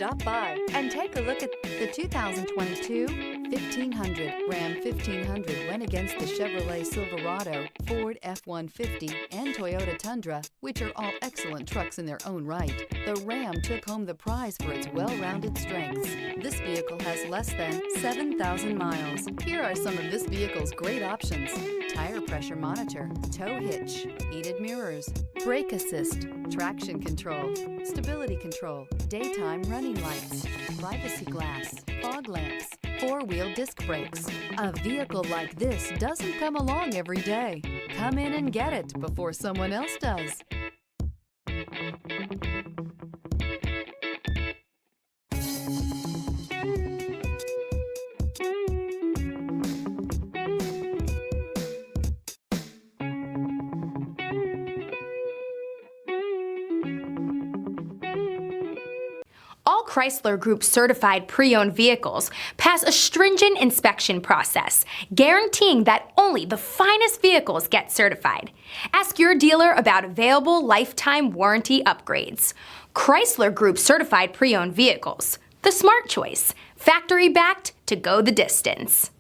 Stop by and take a look at the 2022 1500. Ram 1500 went against the Chevrolet Silverado, Ford F-150, and Toyota Tundra, which are all excellent trucks in their own right. The Ram took home the prize for its well-rounded strengths. This vehicle has less than 7,000 miles. Here are some of this vehicle's great options: tire pressure monitor, tow hitch, heated mirrors, brake assist, traction control, stability control, daytime running lights, privacy glass, fog lamps, four-wheel disc brakes. A vehicle like this doesn't come along every day. Come in and get it before someone else does. All Chrysler Group certified pre-owned vehicles pass a stringent inspection process, guaranteeing that only the finest vehicles get certified. Ask your dealer about available lifetime warranty upgrades. Chrysler Group certified pre-owned vehicles, the smart choice, factory backed to go the distance.